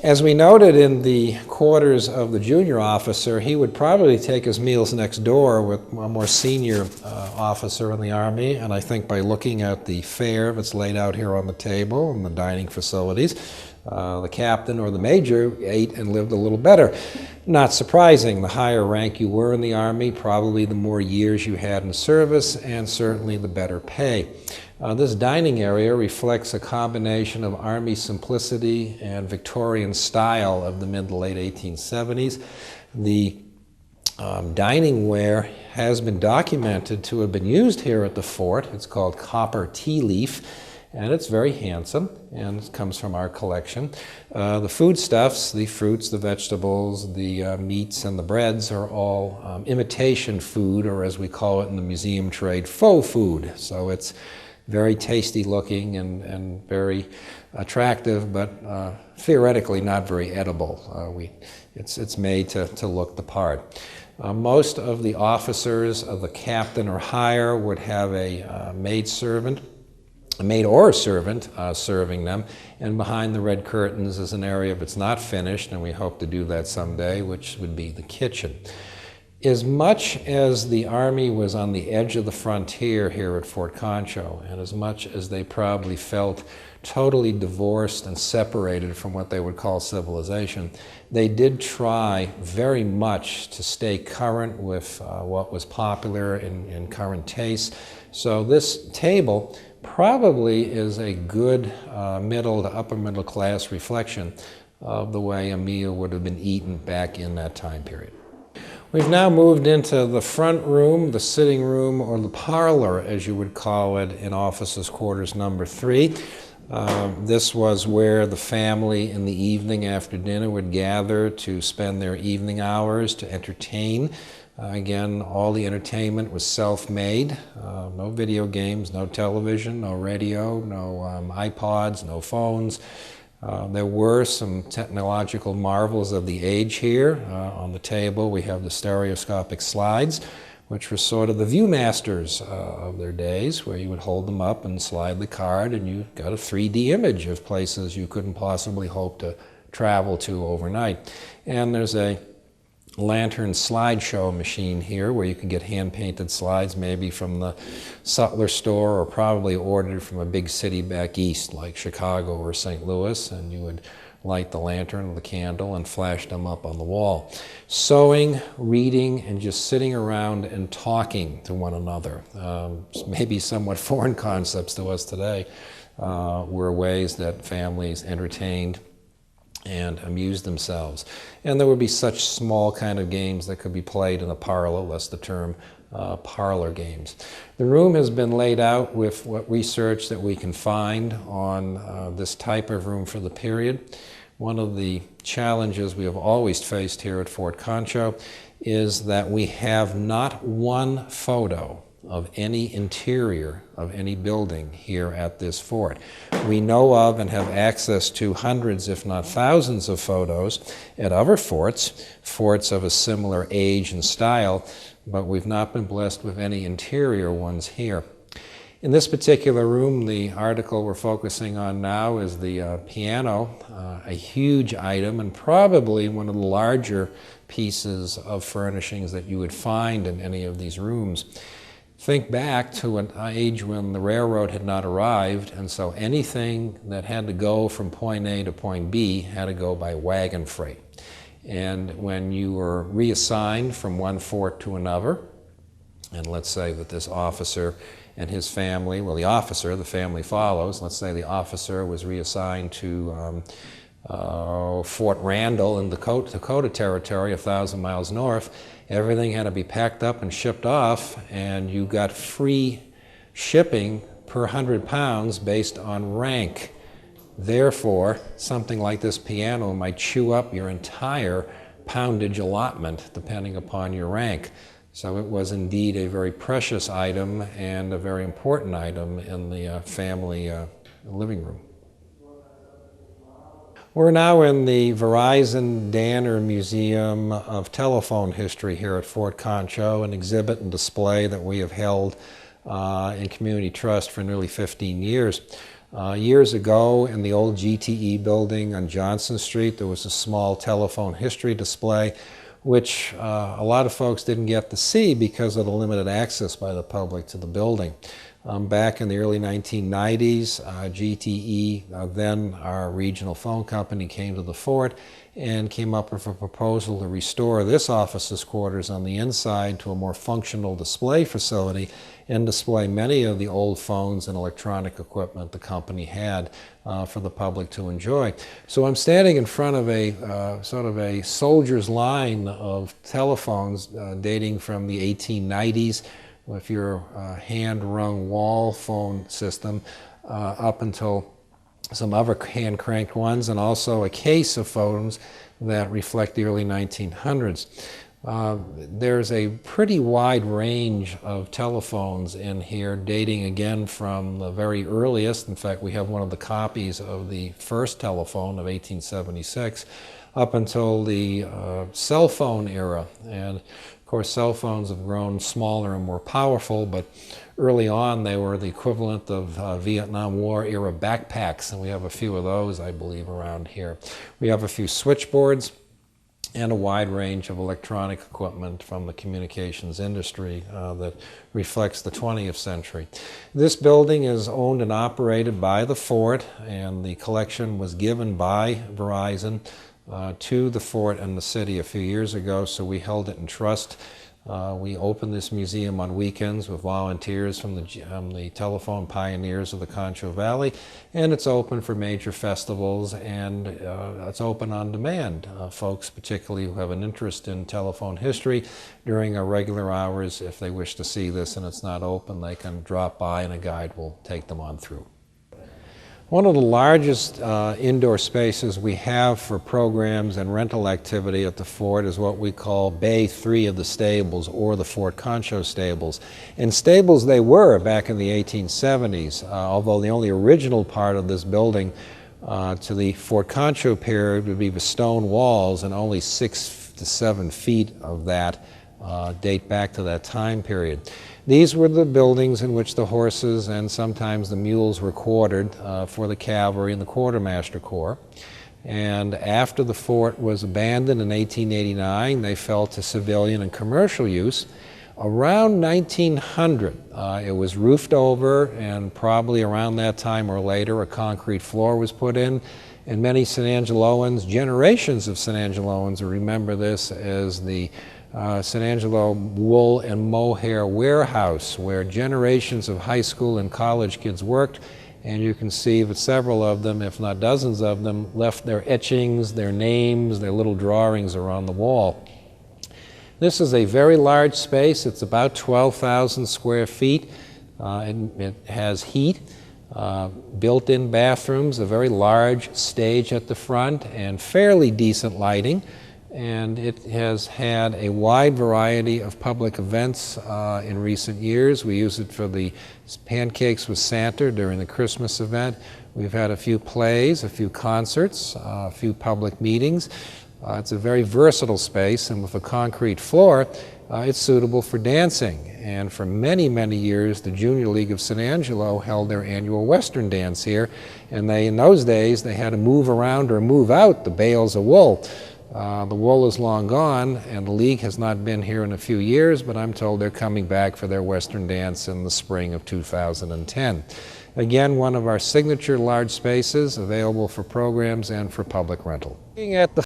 As we noted in the quarters of the junior officer, he would probably take his meals next door with a more senior officer in the Army, and I think by looking at the fare that's laid out here on the table and the dining facilities, the captain or the major ate and lived a little better. Not surprising, the higher rank you were in the Army, probably the more years you had in service, and certainly the better pay. This dining area reflects a combination of Army simplicity and Victorian style of the mid to late 1870s. The dining ware has been documented to have been used here at the fort. It's called copper tea leaf, and it's very handsome, and it comes from our collection. The foodstuffs, the fruits, the vegetables, the meats, and the breads are all imitation food, or as we call it in the museum trade, faux food. So it's very tasty looking and very attractive, but theoretically not very edible. It's made to look the part. Most of the officers of the captain or higher would have a maidservant, a maid or a servant serving them, and behind the red curtains is an area that's not finished, and we hope to do that someday, which would be the kitchen. As much as the Army was on the edge of the frontier here at Fort Concho, and as much as they probably felt totally divorced and separated from what they would call civilization, they did try very much to stay current with what was popular in current tastes. So this table probably is a good middle to upper middle class reflection of the way a meal would have been eaten back in that time period. We've now moved into the front room, the sitting room, or the parlor, as you would call it, in officers' quarters number 3. This was where the family in the evening after dinner would gather to spend their evening hours to entertain. Again, all the entertainment was self-made. No video games, no television, no radio, no iPods, no phones. There were some technological marvels of the age here. On the table we have the stereoscopic slides, which were sort of the viewmasters of their days, where you would hold them up and slide the card and you got a 3D image of places you couldn't possibly hope to travel to overnight. And there's a lantern slideshow machine here where you can get hand-painted slides, maybe from the Sutler store or probably ordered from a big city back east like Chicago or St. Louis, and you would light the lantern or the candle and flash them up on the wall. Sewing, reading, and just sitting around and talking to one another, maybe somewhat foreign concepts to us today, were ways that families entertained and amuse themselves. And there would be such small kind of games that could be played in a parlor, thus the term parlor games. The room has been laid out with what research that we can find on this type of room for the period. One of the challenges we have always faced here at Fort Concho is that we have not one photo of any interior of any building here at this fort. We know of and have access to hundreds, if not thousands, of photos at other forts, forts of a similar age and style, but we've not been blessed with any interior ones here. In this particular room, the article we're focusing on now is the piano, a huge item and probably one of the larger pieces of furnishings that you would find in any of these rooms. Think back to an age when the railroad had not arrived, and so anything that had to go from point A to point B had to go by wagon freight. And when you were reassigned from one fort to another, and let's say that this officer and his family, well, the officer, the family follows, let's say the officer was reassigned to Fort Randall in the Dakota Territory, 1,000 miles north. Everything had to be packed up and shipped off, and you got free shipping per 100 pounds based on rank. Therefore, something like this piano might chew up your entire poundage allotment depending upon your rank. So it was indeed a very precious item and a very important item in the family living room. We're now in the Verizon Danner Museum of Telephone History here at Fort Concho, an exhibit and display that we have held in Community Trust for nearly 15 years. Years ago, in the old GTE building on Johnson Street, there was a small telephone history display, which a lot of folks didn't get to see because of the limited access by the public to the building. Back in the early 1990s, GTE, then our regional phone company, came to the fort and came up with a proposal to restore this officer's quarters on the inside to a more functional display facility and display many of the old phones and electronic equipment the company had for the public to enjoy. So I'm standing in front of a sort of a soldier's line of telephones dating from the 1890s, if your hand-rung wall phone system, up until some other hand-cranked ones, and also a case of phones that reflect the early 1900s. There's a pretty wide range of telephones in here, dating again from the very earliest. In fact, we have one of the copies of the first telephone of 1876, up until the cell phone era. And of course, cell phones have grown smaller and more powerful, but early on they were the equivalent of Vietnam War era backpacks, and we have a few of those, I believe, around here. We have a few switchboards and a wide range of electronic equipment from the communications industry that reflects the 20th century. This building is owned and operated by the fort, and the collection was given by Verizon to the fort and the city a few years ago, so we held it in trust. We opened this museum on weekends with volunteers from the telephone pioneers of the Concho Valley, and it's open for major festivals, and it's open on demand. Folks particularly who have an interest in telephone history, during our regular hours, if they wish to see this and it's not open, they can drop by and a guide will take them on through. One of the largest indoor spaces we have for programs and rental activity at the fort is what we call Bay 3 of the stables, or the Fort Concho stables. And stables they were back in the 1870s, although the only original part of this building to the Fort Concho period would be the stone walls, and only 6 to 7 feet of that date back to that time period. These were the buildings in which the horses and sometimes the mules were quartered for the cavalry and the quartermaster corps. And after the fort was abandoned in 1889, they fell to civilian and commercial use. Around 1900, it was roofed over, and probably around that time or later, a concrete floor was put in. And many San Angeloans, generations of San Angeloans, remember this as the San Angelo Wool and Mohair Warehouse, where generations of high school and college kids worked, and you can see that several of them, if not dozens of them, left their etchings, their names, their little drawings around the wall. This is a very large space. It's about 12,000 square feet. It has heat, built-in bathrooms, a very large stage at the front, and fairly decent lighting. And it has had a wide variety of public events in recent years. We use it for the Pancakes with Santa during the Christmas event. We've had a few plays, a few concerts, a few public meetings. It's a very versatile space, and with a concrete floor, it's suitable for dancing. And for many, many years, the Junior League of San Angelo held their annual Western dance here, and in those days, they had to move around or move out the bales of wool. The wool is long gone, and the league has not been here in a few years, but I'm told they're coming back for their Western dance in the spring of 2010. Again, one of our signature large spaces, available for programs and for public rental. Looking at the